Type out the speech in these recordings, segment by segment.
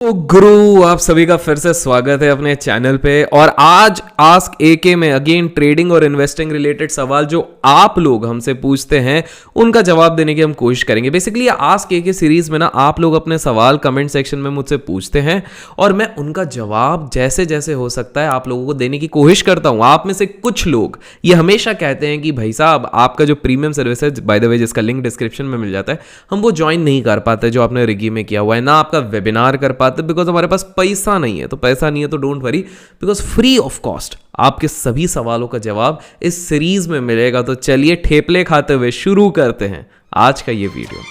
तो गुरु आप सभी का फिर से स्वागत है अपने चैनल पे। और आज आस्क एके में अगेन ट्रेडिंग और इन्वेस्टिंग रिलेटेड सवाल जो आप लोग हमसे पूछते हैं उनका जवाब देने की हम कोशिश करेंगे। बेसिकली आस्क एके सीरीज में ना आप लोग अपने सवाल कमेंट सेक्शन में मुझसे पूछते हैं और मैं उनका जवाब जैसे जैसे हो सकता है आप लोगों को देने की कोशिश करता हूं। आप में से कुछ लोग ये हमेशा कहते हैं कि भाई साहब आपका जो प्रीमियम सर्विस है, बाय द वे जिसका लिंक डिस्क्रिप्शन में मिल जाता है, हम वो ज्वाइन नहीं कर पाते जो आपने रिगी में किया हुआ है, ना आपका वेबिनार कर पाते बिकॉज हमारे पास पैसा नहीं है। तो पैसा नहीं है तो don't worry, because free of cost आपके सभी सवालों का जवाब इस सीरीज में मिलेगा। तो चलिए ठेपले खाते हुए शुरू करते हैं आज का ये वीडियो।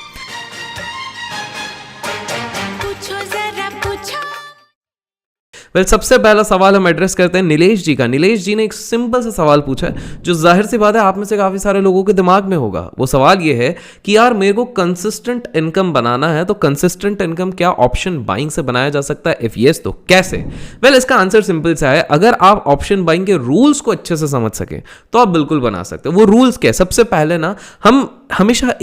सबसे पहला सवाल हम एड्रेस करते हैं नीलेश जी का। नीलेश जी ने एक सिंपल सा सवाल पूछा है जो जाहिर सी बात है आप में से काफी सारे लोगों के दिमाग में होगा। वो सवाल ये है कि यार मेरे को कंसिस्टेंट इनकम बनाना है, तो कंसिस्टेंट इनकम क्या ऑप्शन बाइंग से बनाया जा सकता है? इफ यस तो कैसे? इसका आंसर सिंपल सा है, अगर आप ऑप्शन बाइंग के रूल्स को अच्छे से समझ सके तो आप बिल्कुल बना सकते हो। वो रूल्स क्या है? सबसे पहले ना हम हमेशा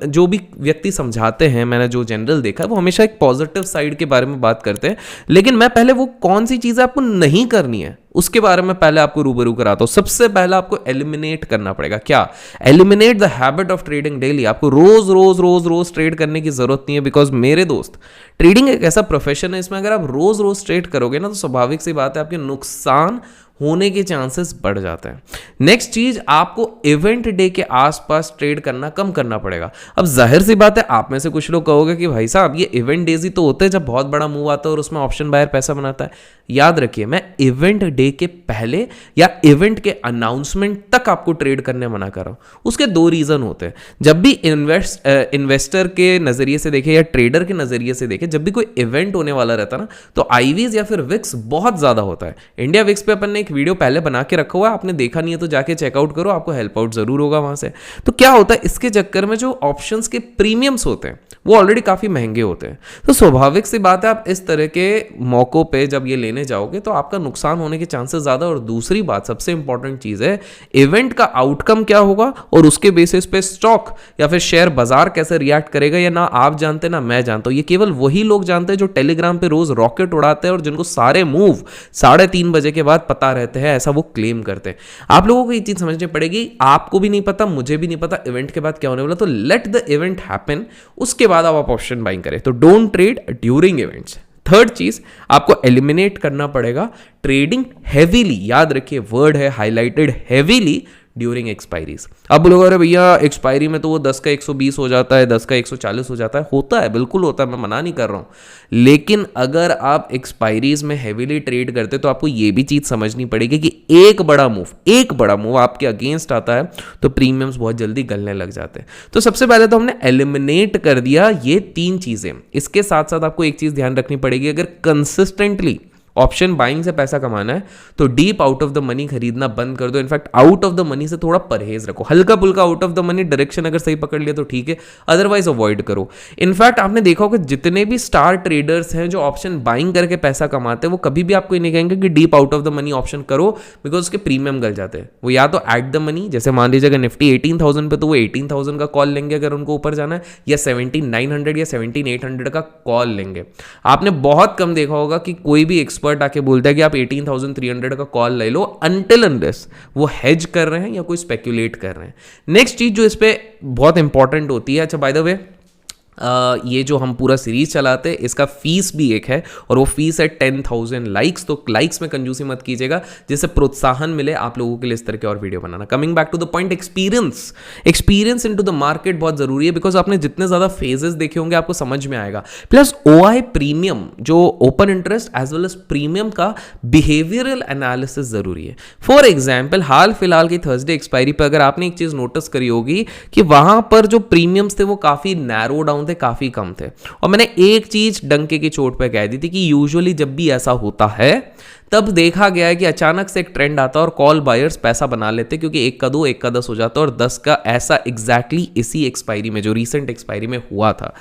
जो भी व्यक्ति समझाते हैं, मैंने जो जनरल देखा है, वो हमेशा एक पॉजिटिव साइड के बारे में बात करते हैं। लेकिन मैं पहले वो कौन सी चीजें आपको नहीं करनी है उसके बारे में पहले आपको रूबरू कराता हूं। सबसे पहले आपको एलिमिनेट करना पड़ेगा। क्या? Eliminate the habit of trading daily. आपको रोज रोज रोज रोज ट्रेड करने की जरूरत नहीं है, बिकॉज मेरे दोस्त ट्रेडिंग एक ऐसा प्रोफेशन है, इसमें अगर आप रोज रोज ट्रेड करोगे ना तो स्वाभाविक सी बात है आपके नुकसान होने के चांसेस बढ़ जाते हैं। नेक्स्ट चीज, आपको इवेंट डे के आसपास ट्रेड करना कम करना पड़ेगा। अब जाहिर सी बात है आप में से कुछ लोग कहोगे कि भाई साहब ये इवेंट डेज ही तो होते हैं जब बहुत बड़ा मूव आता है और उसमें ऑप्शन बायर पैसा बनाता है। याद रखिए, मैं इवेंट डे के पहले या इवेंट के अनाउंसमेंट तक आपको ट्रेड करने मना कर रहा हूं। उसके दो रीजन होते हैं। जब भी इन्वेस्टर के नजरिए से देखे या ट्रेडर के नजरिए से देखे, जब भी कोई इवेंट होने वाला रहता ना तो आईवीज या फिर विक्स बहुत ज्यादा होता है। इंडिया विक्स पे अपन ने वीडियो पहले बना के रखा हुआ है, आपने देखा नहीं है तो जाके चेकआउट करो, आपको हेल्प आउट जरूर होगा वहां से। तो क्या होता है, इसके चक्कर में जो ऑप्शंस के प्रीमियम्स होते हैं वो ऑलरेडी काफी महंगे होते हैं। तो स्वाभाविक सी बात है आप इस तरह के मौकों पे जब ये लेने जाओगे तो आपका नुकसान होने के चांसेस ज्यादा। और दूसरी बात सबसे इंपॉर्टेंट चीज है, इवेंट का आउटकम क्या होगा और उसके बेसिस पे स्टॉक या फिर शेयर बाजार कैसे रिएक्ट करेगा, या ना आप जानते ना मैं जानता हूं। ये केवल वही लोग जानते हैं जो टेलीग्राम पे रोज रॉकेट उड़ाते हैं और जिनको सारे मूव 3:30 बजे के बाद पता रहते हैं, ऐसा वो क्लेम करते हैं। आप लोगों को ये चीज समझनी पड़ेगी, आपको भी नहीं पता, मुझे भी नहीं पता इवेंट के बाद क्या होने वाला। तो लेट द इवेंट हैपन, उसके बाद आप ऑप्शन बाइंग करें। तो don't trade during events. Third चीज, आपको एलिमिनेट करना पड़ेगा ट्रेडिंग हेवीली। याद रखिए, वर्ड है हाईलाइटेड, हेवीली ड्यूरिंग एक्सपायरीज। अब बोलोगे अरे भैया एक्सपायरी में तो वो 10 का 120 हो जाता है, 10 का 140 हो जाता है। होता है, बिल्कुल होता है, मैं मना नहीं कर रहा हूं। लेकिन अगर आप एक्सपायरीज में हेवीली ट्रेड करते तो आपको ये भी चीज समझनी पड़ेगी कि एक बड़ा मूव आपके अगेंस्ट आता है तो प्रीमियम्स बहुत जल्दी गलने लग जाते हैं। तो सबसे पहले तो हमने एलिमिनेट कर दिया ये 3 चीजें। इसके साथ साथ आपको एक चीज ध्यान रखनी पड़ेगी, अगर कंसिस्टेंटली ऑप्शन बाइंग से पैसा कमाना है तो deep out of the money खरीदना बंद कर दो। In fact out of the money से थोड़ा परहेज रखो। हल्का फुल्का out of the money, direction अगर सही पकड़ लिया तो ठीक है, अदरवाइज अवॉइड करो। इनफैक्ट आपने देखा होगा जितने भी स्टार ट्रेडर्स हैं जो ऑप्शन बाइंग करके पैसा कमाते हैं वो कभी भी आपको नहीं कहेंगे कि deep out of the money option करो, बिकॉज उसके प्रीमियम गल जाते हैं। वो या तो एट द मनी, जैसे मान लीजिए अगर निफ्टी 18,000 पे तो वो 18,000 का कॉल लेंगे अगर उनको ऊपर जाना है, या 17,900 या 17,800 का कॉल लेंगे। आपने बहुत कम देखा होगा कि कोई भी एक्सपर्ट आके बोलता है कि आप 18,300 का कॉल ले लो, अनटिल अनलेस वो हेज कर रहे हैं या कोई स्पेक्यूलेट कर रहे हैं। नेक्स्ट चीज जो इस पे बहुत इंपॉर्टेंट होती है, अच्छा बाय द वे ये जो हम पूरा सीरीज चलाते हैं इसका फीस भी एक है और वो फीस है 10,000 लाइक्स। तो लाइक्स में कंजूसी मत कीजिएगा, जिससे प्रोत्साहन मिले आप लोगों के लिए इस तरह के और वीडियो बनाना। Coming back to the point, experience into the market बहुत जरूरी है, बिकॉज आपने जितने ज्यादा फेजेस देखे होंगे आपको समझ में आएगा। प्लस ओआई प्रीमियम, जो open interest as well as premium का बिहेवियरल एनालिसिस जरूरी है। फॉर एग्जाम्पल, हाल फिलहाल की थर्सडे एक्सपायरी पर अगर आपने एक चीज नोटिस करी होगी कि वहां पर जो प्रीमियम्स थे वो काफी नैरो डाउन थे, काफी कम थे। और मैंने एक चीज डंके की चोट पे कह दी थी कि यूजुअली जब भी ऐसा होता है तब देखा गया है कि अचानक से एक ट्रेंड आता है और कॉल बायर्स पैसा बना लेते, क्योंकि 1 का 2 1 का 10 हो जाता है और 10 का ऐसा एग्जैक्टली इसी एक्सपायरी में, जो रीसेंट एक्सपायरी में हुआ था।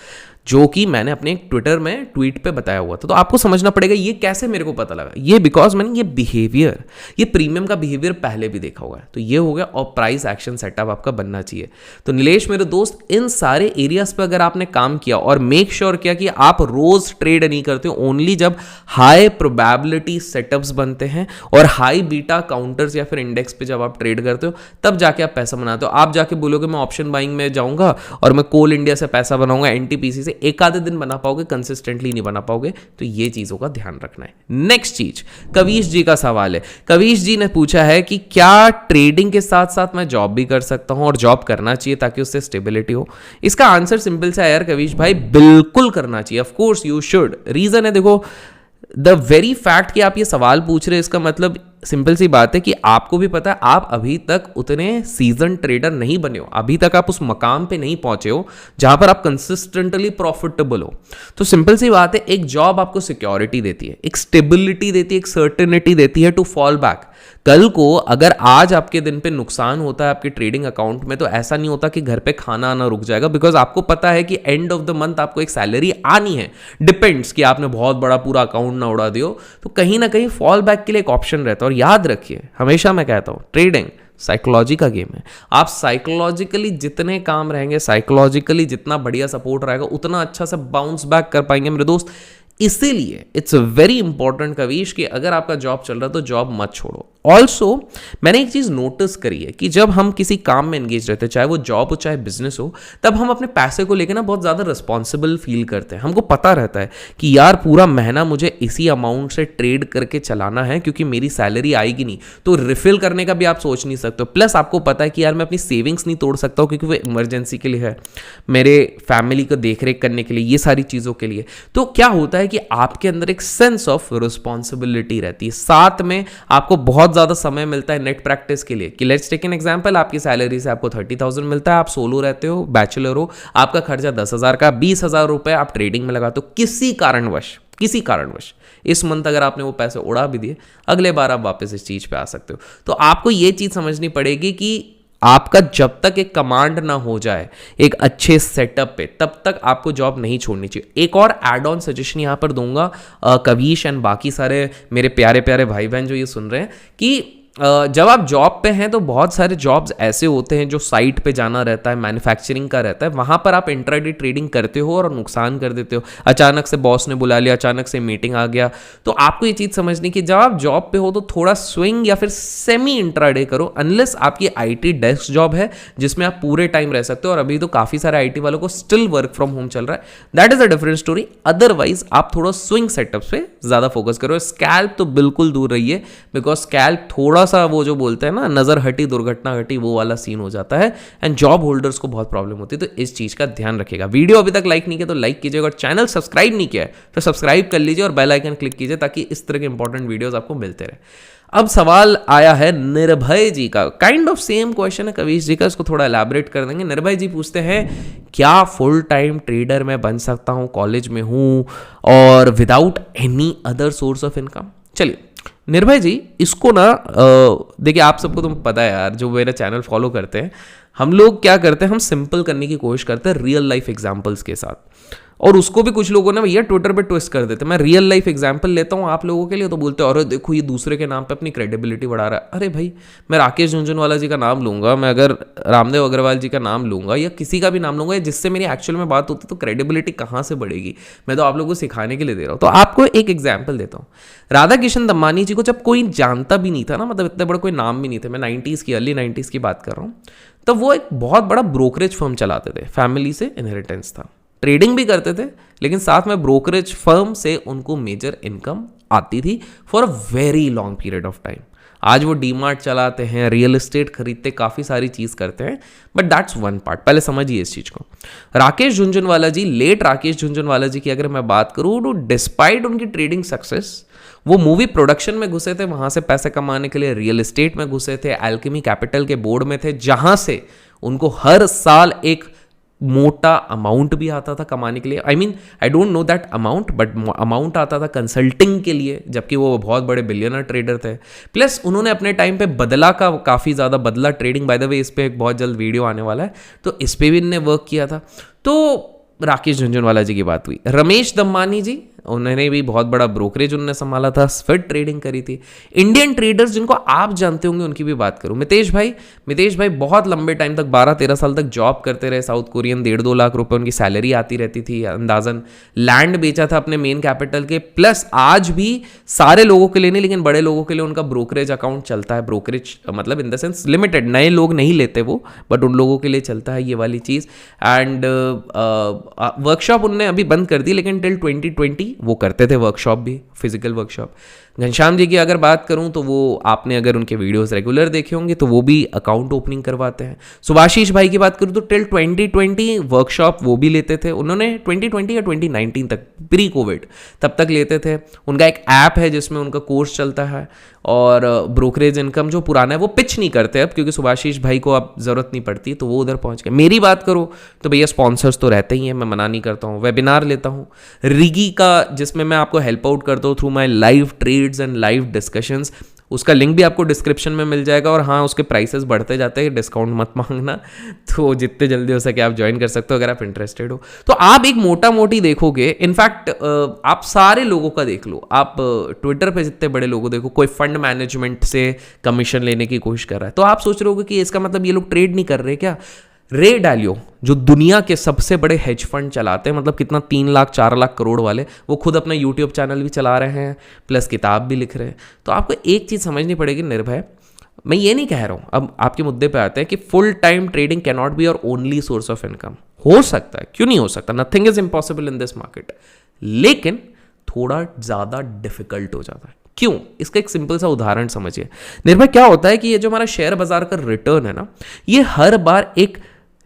जो कि मैंने अपने एक ट्विटर में ट्वीट पे बताया हुआ था। तो आपको समझना पड़ेगा ये कैसे मेरे को पता लगा, ये बिकॉज मैंने ये बिहेवियर, ये प्रीमियम का बिहेवियर पहले भी देखा हुआ है। तो ये हो गया, और प्राइस एक्शन सेटअप आपका बनना चाहिए। तो नीलेश मेरे दोस्त, इन सारे एरियाज पे अगर आपने काम किया और मेक श्योर किया कि आप रोज ट्रेड नहीं करते हो, ओनली जब हाई प्रोबेबिलिटी सेटअप्स बनते हैं और हाई बीटा काउंटर्स या फिर इंडेक्स पे जब आप ट्रेड करते हो, तब जाके आप पैसा बनाते हो। आप जाके बोलोगे मैं ऑप्शन बाइंग में जाऊंगा और मैं कोल इंडिया से पैसा बनाऊंगा, एनटीपीसी से, एक आधे दिन बना पाओगे, कंसिस्टेंटली नहीं बना पाओगे। तो ये चीजों का ध्यान रखना है। नेक्स्ट चीज, कविश जी का सवाल है। कविश जी ने पूछा है कि क्या ट्रेडिंग के साथ साथ मैं जॉब भी कर सकता हूं, और जॉब करना चाहिए ताकि उससे स्टेबिलिटी हो। इसका आंसर सिंपल सा है यार कविश भाई, बिल्कुल करना चाहिए। Of course you should. Reason है, देखो, द वेरी फैक्ट कि आप ये सवाल पूछ रहे हैं, इसका मतलब सिंपल सी बात है कि आपको भी पता है आप अभी तक उतने सीजन ट्रेडर नहीं बने हो, अभी तक आप उस मकाम पे नहीं पहुंचे हो जहां पर आप कंसिस्टेंटली प्रॉफिटेबल हो। तो सिंपल सी बात है, एक जॉब आपको सिक्योरिटी देती है, एक स्टेबिलिटी देती है, एक सर्टेनिटी देती है टू फॉल बैक। कल को अगर आज आपके दिन पे नुकसान होता है आपके ट्रेडिंग अकाउंट में, तो ऐसा नहीं होता कि घर पे खाना आना रुक जाएगा, बिकॉज आपको पता है कि एंड ऑफ द मंथ आपको एक सैलरी आनी है। डिपेंड्स कि आपने बहुत बड़ा पूरा अकाउंट ना उड़ा दियो, तो कहीं ना कहीं फॉल बैक के लिए एक ऑप्शन रहता है। और याद रखिए, हमेशा मैं कहता हूं, ट्रेडिंग साइकोलॉजी का गेम है। आप साइकोलॉजिकली जितने काम रहेंगे, साइकोलॉजिकली जितना बढ़िया सपोर्ट रहेगा, उतना अच्छा से बाउंस बैक कर पाएंगे मेरे दोस्त। इसीलिए इट्स वेरी इंपॉर्टेंट कविश कि अगर आपका जॉब चल रहा है तो जॉब मत छोड़ो। ऑल्सो मैंने एक चीज नोटिस करी है कि जब हम किसी काम में एंगेज रहते हैं, चाहे वो जॉब हो चाहे बिजनेस हो, तब हम अपने पैसे को लेकर ना बहुत ज्यादा रिस्पॉन्सिबल फील करते हैं। हमको पता रहता है कि यार पूरा महीना मुझे इसी अमाउंट से ट्रेड करके चलाना है, क्योंकि मेरी सैलरी आएगी नहीं, तो रिफिल करने का भी आप सोच नहीं सकते। प्लस आपको पता है कि यार मैं अपनी सेविंग्स नहीं तोड़ सकता हूँ, क्योंकि वो इमरजेंसी के लिए है, मेरे फैमिली को देखरेख करने के लिए, ये सारी चीजों के लिए। तो क्या होता है कि आपके अंदर एक सेंस ऑफ रिस्पॉन्सिबिलिटी रहती है, साथ में आपको बहुत ज्यादा समय मिलता है नेट प्रैक्टिस के लिए। कि लेट्स टेक एन एग्जांपल, आपकी सैलरी से आपको 30,000 मिलता है, आप सोलो रहते हो, बैचलर हो, आपका खर्चा 10,000 का, 20,000 रुपए आप ट्रेडिंग में लगाते हो। किसी कारणवश इस मंथ अगर आपने वो पैसे उड़ा भी दिए, अगले बार आप वापस इस चीज पे आ सकते हो। तो आपको ये चीज समझनी पड़ेगी कि आपका जब तक एक कमांड ना हो जाए एक अच्छे सेटअप पे, तब तक आपको जॉब नहीं छोड़नी चाहिए। एक और एड ऑन सजेशन यहां पर दूंगा कविश एंड बाकी सारे मेरे प्यारे प्यारे भाई बहन जो ये सुन रहे हैं, कि जब आप जॉब पे हैं तो बहुत सारे जॉब्स ऐसे होते हैं जो साइट पे जाना रहता है, मैन्युफैक्चरिंग का रहता है, वहां पर आप इंट्राडे ट्रेडिंग करते हो और नुकसान कर देते हो। अचानक से बॉस ने बुला लिया, अचानक से मीटिंग आ गया। तो आपको ये चीज समझनी कि जब आप जॉब पे हो तो थोड़ा स्विंग या फिर सेमी इंट्राडे करो, अनलेस आपकी आईटी डेस्क जॉब है जिसमें आप पूरे टाइम रह सकते हो। और अभी तो काफी सारे आईटी वालों को स्टिल वर्क फ्रॉम होम चल रहा है, that is a different story. Otherwise आप थोड़ा स्विंग सेटअप पे ज्यादा फोकस करो। स्कैल्प तो बिल्कुल दूर रहिए, बिकॉज स्कैल्प थोड़ा सा वो जो बोलते हैं ना, नजर हटी दुर्घटना घटी, वो वाला सीन हो जाता है, एंड जॉब होल्डर्स को बहुत प्रॉब्लम होती है। तो इस चीज का ध्यान रखिएगा। वीडियो अभी तक लाइक नहीं किया तो लाइक कीजिएगा, और चैनल सब्सक्राइब नहीं किया है तो सब्सक्राइब कर लीजिए और बेल आइकन क्लिक कीजिए, ताकि इस तरह के इंपॉर्टेंट वीडियोस आपको मिलते रहे। अब सवाल आया है निर्भय जी का, काइंड ऑफ सेम क्वेश्चन है कविश जी का, इसको थोड़ा एलैबोरेट कर देंगे। निर्भय जी पूछते हैं, क्या फुल टाइम ट्रेडर मैं बन सकता हूं, कॉलेज में हूं और without any other source of income? चलिए निर्भय जी, इसको ना देखिए, आप सबको तो पता है यार, जो मेरा चैनल फॉलो करते हैं, हम लोग क्या करते हैं, हम सिंपल करने की कोशिश करते हैं रियल लाइफ एग्जांपल्स के साथ। और उसको भी कुछ लोगों ने भैया ट्विटर पे ट्विस्ट कर देते हैं। मैं रियल लाइफ एग्जांपल लेता हूँ आप लोगों के लिए, तो बोलते हैं अरे देखो ये दूसरे के नाम पे अपनी क्रेडिबिलिटी बढ़ा रहा है। अरे भाई, मैं राकेश झुनझुनवाला जी का नाम लूंगा, मैं अगर रामदेव अग्रवाल जी का नाम लूंगा या किसी का भी नाम लूंगा जिससे मेरी एक्चुअल में बात होती, तो क्रेडिबिलिटी कहाँ से बढ़ेगी? मैं तो आप लोगों को सिखाने के लिए दे रहा हूँ। तो आपको एक एग्जाम्पल देता हूँ। राधा किशन दमानी जी को जब कोई जानता भी नहीं था ना, मतलब इतने बड़ा कोई नाम भी नहीं थे, मैं 90s की, अर्ली 90s की बात कर रहा हूँ, तो वो एक बहुत बड़ा ब्रोकरेज फर्म चलाते थे, फैमिली से इनहेरिटेंस था, ट्रेडिंग भी करते थे, लेकिन साथ में ब्रोकरेज फर्म से उनको मेजर इनकम आती थी for a very long period of time. आज वो डीमार्ट चलाते हैं, रियल एस्टेट खरीदते, काफ़ी सारी चीज़ करते हैं, बट दैट्स वन पार्ट। पहले समझिए इस चीज़ को। राकेश झुनझुनवाला जी, लेट राकेश झुनझुनवाला जी की अगर मैं बात करूँ, तो डिस्पाइट उनकी ट्रेडिंग सक्सेस, वो मूवी प्रोडक्शन में घुसे थे, वहाँ से पैसे कमाने के लिए रियल एस्टेट में घुसे थे, एल्केमी कैपिटल के बोर्ड में थे, जहाँ से उनको हर साल एक मोटा अमाउंट भी आता था कमाने के लिए। I mean I don't know that amount, but amount आता था कंसल्टिंग के लिए, जबकि वो बहुत बड़े बिलियनर ट्रेडर थे। प्लस उन्होंने अपने टाइम पे बदला का काफ़ी ज़्यादा, बदला ट्रेडिंग, बाय द वे इस पर एक बहुत जल्द वीडियो आने वाला है, तो इस पर भी इनने वर्क किया था। तो राकेश झुनझुनवाला जी की बात हुई, रमेश दम्मानी जी, उन्होंने भी बहुत बड़ा ब्रोकरेज उन्होंने संभाला था, स्फिट ट्रेडिंग करी थी। इंडियन ट्रेडर्स जिनको आप जानते होंगे उनकी भी बात करूं, मितेश भाई बहुत लंबे टाइम तक 12-13 साल तक जॉब करते रहे, साउथ कोरियन, 1.5-2 लाख रुपए उनकी सैलरी आती रहती थी अंदाजन। लैंड बेचा था अपने मेन कैपिटल के, प्लस आज भी सारे लोगों के लिए नहीं लेकिन बड़े लोगों के लिए उनका ब्रोकरेज अकाउंट चलता है। ब्रोकरेज मतलब इन द सेंस लिमिटेड, नए लोग नहीं लेते वो, बट उन लोगों के लिए चलता है ये वाली चीज़। एंड वर्कशॉप उनने अभी बंद कर दी, लेकिन टिल 2020 वो करते थे वर्कशॉप भी, फिजिकल वर्कशॉप। घनश्याम जी की अगर बात करूं तो वो आपने अगर उनके वीडियोस रेगुलर देखे होंगे तो वो भी अकाउंट ओपनिंग करवाते हैं। सुभाशीष भाई की बात करूं तो टिल 2020 वर्कशॉप वो भी लेते थे, उन्होंने 2020 या 2019 तक, प्री कोविड तब तक लेते थे। उनका एक ऐप है जिसमें उनका कोर्स चलता है, और ब्रोकरेज इनकम जो पुराना है वो पिच नहीं करते अब, क्योंकि सुभाशीष भाई को अब जरूरत नहीं पड़ती तो वो उधर पहुंच गए। मेरी बात करो तो भैया स्पॉन्सर्स तो रहते ही हैं, मैं मना नहीं करता हूँ। वेबिनार लेता हूँ रिगी का, जिसमें मैं आपको हेल्प आउट करता हूँ through my live trades and live discussions, उसका लिंक भी आपको डिस्क्रिप्शन में मिल जाएगा। और हाँ, उसके प्राइसेस बढ़ते जाते हैं, डिस्काउंट मत मांगना, तो जितने जल्दी हो सके आप ज्वाइन कर सकते हो अगर आप इंटरेस्टेड हो। तो आप एक मोटा मोटी देखोगे, इनफैक्ट आप सारे लोगों का देख लो, आप ट्विटर पे जितने बड़े लोगों देखो, कोई फंड मैनेजमेंट से कमीशन लेने की कोशिश कर रहा है, तो आप सोच रहे होगे कि इसका मतलब ये लोग ट्रेड नहीं कर रहे क्या। रे डालियो जो दुनिया के सबसे बड़े हेज फंड चलाते हैं, मतलब कितना 3 लाख 4 लाख करोड़ वाले, वो खुद अपना यूट्यूब चैनल भी चला रहे हैं, प्लस किताब भी लिख रहे हैं। तो आपको एक चीज़ समझनी पड़ेगी निर्भय, मैं ये नहीं कह रहा हूँ, अब आपके मुद्दे पे आते हैं कि full time trading can not be your only source of income. हो सकता है, क्यों नहीं हो सकता, nothing is impossible in this market, लेकिन थोड़ा ज़्यादा डिफिकल्ट हो जाता है। क्यों? इसका एक सिंपल सा उदाहरण समझिए। निर्भय क्या होता है कि ये जो हमारा शेयर बाजार का रिटर्न है ना, ये हर बार एक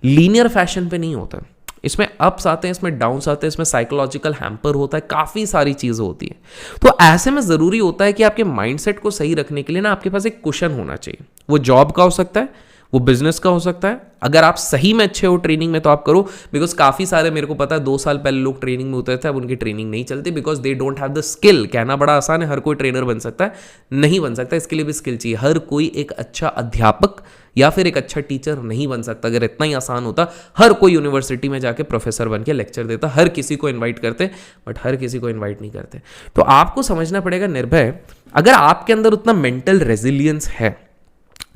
लीनियर फैशन पे नहीं होता, इसमें अप्स आते हैं, इसमें डाउन्स आते हैं, इसमें साइकोलॉजिकल हैम्पर होता है, काफ़ी सारी चीज़ें होती हैं। तो ऐसे में ज़रूरी होता है कि आपके माइंडसेट को सही रखने के लिए ना आपके पास एक कुशन होना चाहिए। वो जॉब का हो सकता है, वो बिजनेस का हो सकता है। अगर आप सही में अच्छे हो ट्रेनिंग में तो आप करो, बिकॉज काफ़ी सारे, मेरे को पता है 2 साल पहले लोग ट्रेनिंग में उतरे थे, अब उनकी ट्रेनिंग नहीं चलती, because they don't have the skill. कहना बड़ा आसान है, हर कोई ट्रेनर बन सकता है, नहीं बन सकता, इसके लिए भी स्किल चाहिए। हर कोई एक अच्छा अध्यापक या फिर एक अच्छा टीचर नहीं बन सकता। अगर इतना ही आसान होता, हर कोई यूनिवर्सिटी में जाके प्रोफेसर बन के लेक्चर देता, हर किसी को इन्वाइट करते, बट हर किसी को इन्वाइट नहीं करते। तो आपको समझना पड़ेगा निर्भय, अगर आपके अंदर उतना मेंटल रेजिलियंस है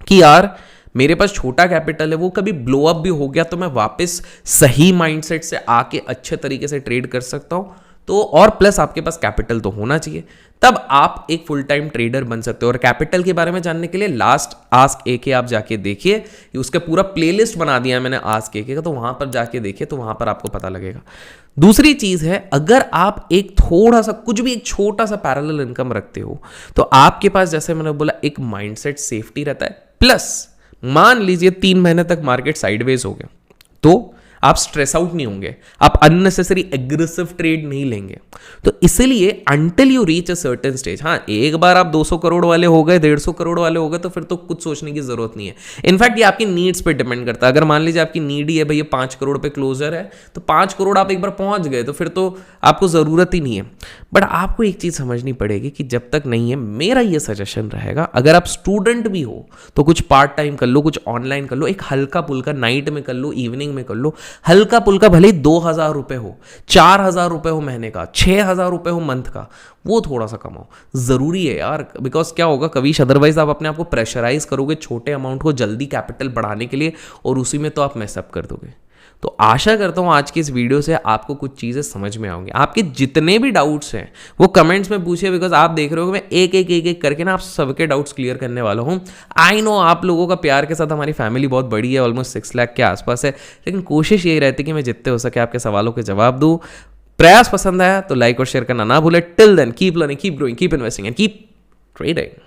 कि यार मेरे पास छोटा कैपिटल है, वो कभी ब्लो अप भी हो गया तो मैं वापस सही माइंडसेट से आके अच्छे तरीके से ट्रेड कर सकता हूं, तो और प्लस आपके पास कैपिटल तो होना चाहिए, तब आप एक फुल टाइम ट्रेडर बन सकते हो। और कैपिटल के बारे में जानने के लिए लास्ट आस्क एके आप जाके देखिए, उसका पूरा प्लेलिस्ट बना दिया है मैंने आस्क एके का, तो वहां पर जाके देखिए, तो वहां पर आपको पता लगेगा। दूसरी चीज है, अगर आप एक थोड़ा सा कुछ भी एक छोटा सा पैरेलल इनकम रखते हो, तो आपके पास जैसे मैंने बोला एक माइंडसेट सेफ्टी रहता है, प्लस मान लीजिए 3 महीने तक मार्केट साइडवेज हो गया तो आप स्ट्रेस आउट नहीं होंगे, आप अननेसेसरी एग्रेसिव ट्रेड नहीं लेंगे। तो इसीलिए until you reach a certain stage, हाँ एक बार आप 200 करोड़ वाले हो गए, 150 करोड़ वाले हो गए, तो फिर तो कुछ सोचने की जरूरत नहीं है। इनफैक्ट ये आपकी नीड्स पे डिपेंड करता है। अगर मान लीजिए आपकी नीड ही है भैया 5 करोड़ पे क्लोजर है, तो 5 करोड़ आप एक बार पहुंच गए तो फिर तो आपको जरूरत ही नहीं है। बट आपको एक चीज समझनी पड़ेगी कि जब तक नहीं है, मेरा ये सजेशन रहेगा, अगर आप स्टूडेंट भी हो तो कुछ पार्ट टाइम कर लो, कुछ ऑनलाइन कर लो, एक हल्का पुल्का नाइट में कर लो, इवनिंग में कर लो, हल्का पुल्का, भले 2,000 रुपए हो, 4,000 रुपए हो महीने का, 6,000 रुपए हो मंथ का, वो थोड़ा सा कमाओ, जरूरी है यार। बिकॉज क्या होगा कविश, अदरवाइज आप अपने आप को प्रेशराइज करोगे छोटे अमाउंट को जल्दी कैपिटल बढ़ाने के लिए, और उसी में तो आप मैसअप कर दोगे। तो आशा करता हूं आज की इस वीडियो से आपको कुछ चीज़ें समझ में आएंगी। आपके जितने भी डाउट्स हैं वो कमेंट्स में पूछिए, बिकॉज आप देख रहे हो मैं एक करके ना आप सबके डाउट्स क्लियर करने वाला हूं। आई नो आप लोगों का प्यार के साथ हमारी फैमिली बहुत बड़ी है, ऑलमोस्ट 6 लाख के आसपास है, लेकिन कोशिश यही रहती है कि मैं जितने हो सके आपके सवालों के जवाब दूँ। प्रयास पसंद आया तो लाइक और शेयर करना ना भूले। Till then keep learning, keep growing, keep investing and keep trading.